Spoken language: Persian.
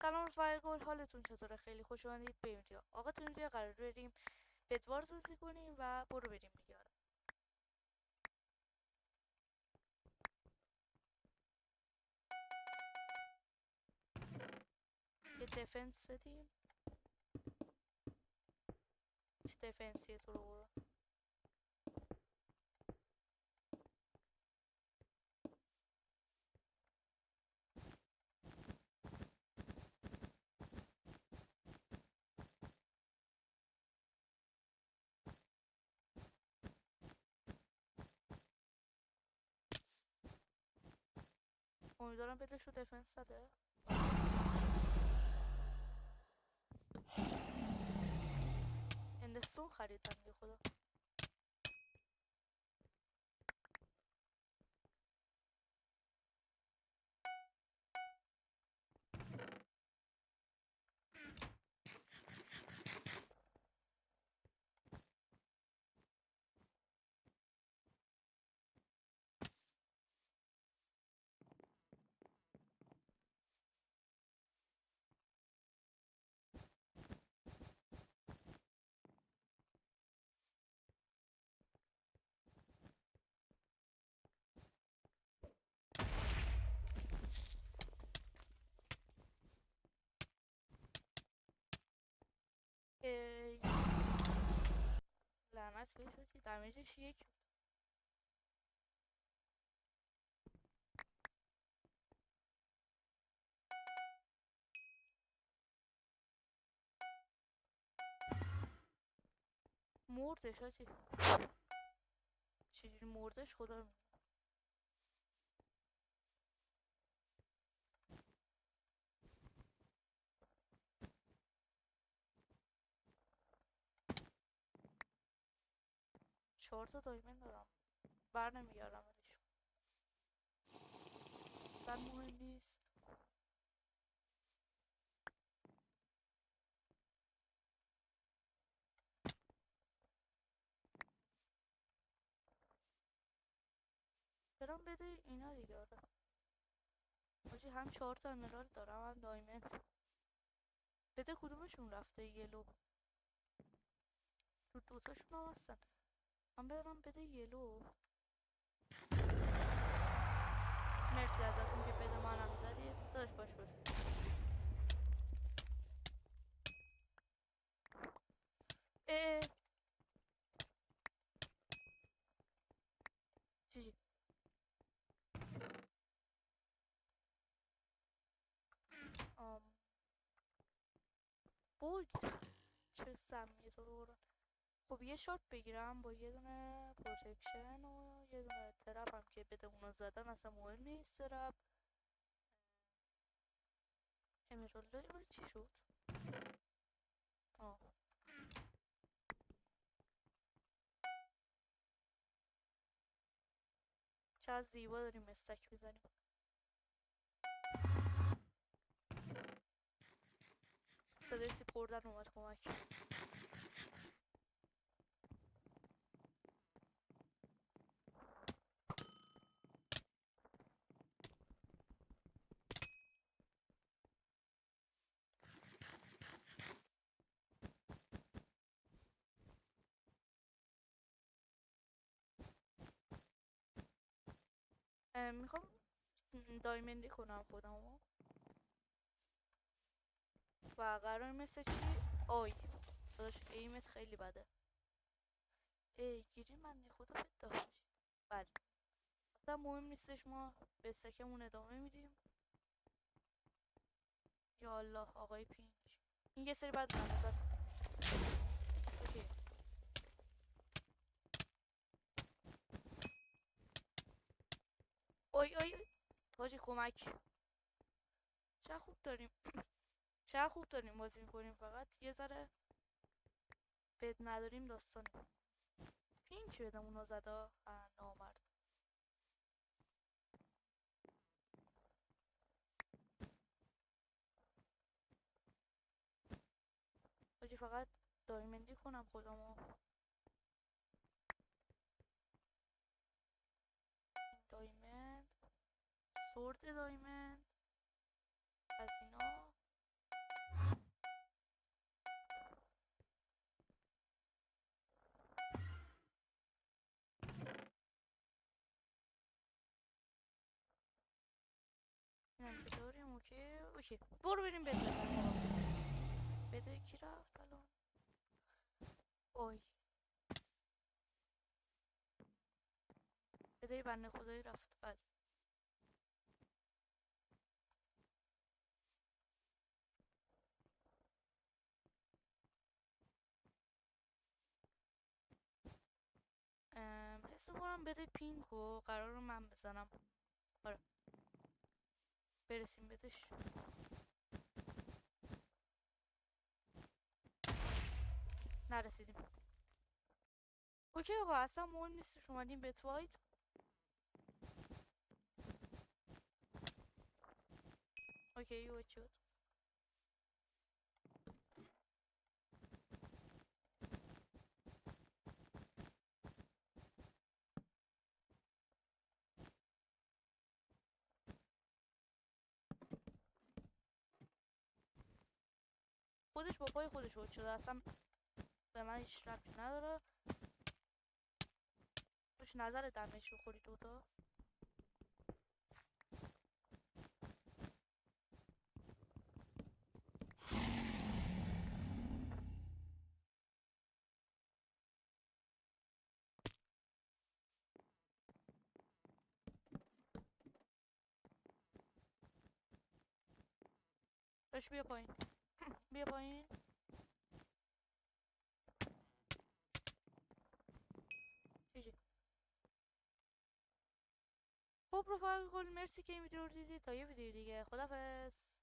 سلام رفقا، حالتون چطوره؟ خیلی خوش اومدید به این ویدیو. آقا تو این ویدیو قرار بریم بدوارز بازی کنیم و برو بریم دیگه. یه دفنس بدیم. چه دفنسیه تو رو برو. امیدوارم بدش رو دفنس زده. اندستون خریدم یه خدا. ای لعنت بهش شدی. دمیجش یک. مردش هاچی. چجوری مردش خدا رو. 4 تا دایمن دارم. بر نمیگردم ازشون. اصلا مهم نیست. برام بده اینا دیگه. آره حاجی، هم 4 تا امرال دارم هم دایمند. بده کدومشون رفته یلو. تو دوتاشون هم هستن. من برم بده یلو. مرسی ازتون که بده منم زدید. داداش باش. اه چی آم بوی چه سمیه تو رو برن. خب یه شارت بگیرم با یه دونه پروتکشن و یه دونه ترپ هم که بده اونا زدن اصلا مهم نیست. ترپ امرالله من چی شد؟ آه چقدر زیبا داریم مستک میزنیم. صدای سیب خوردن اومد کمک. میخوام دایمندی کنم خودمو و قرار مثل چی. آی داداش ایمت خیلی بده. ای گیری من خدا بده. بله اصلا مهم نیستش، ما به سکمون ادامه میدیم. یا الله آقای پینک این یه سری بعد من زد. اوکی اوی اوی حاجی کمک. چه خوب داریم چه خوب داریم بازی میکنیم. فقط یه ذره بد نداریم داستانی. پینک بدم اونا زده نامرد. حاجی فقط دایمندی کنم خودمو. دایمند سورد دایمند از اینا داریم. اوکی برو بریم بده بزن. بده کی رفت الان؟ اوی بده بنده خدایی رفت. بله حس میکنم بده پینک و قرار من بزنم. آره برسیم بدش. نرسیدیم. اوکی آقا اصلا مهم نیستش. اومدیم بت واید. اوکی یو شد. خودش با پای خودش وارد شده اصلا به من هیچ ربطی نداره. توش نظر دمش بخوری دوتا. داشت بیا پایین. بیا پایین. چیچی خب رفقا کل مرسی که این ویدیو رو دیدید. تا یه ویدیو دیگه خدافظ.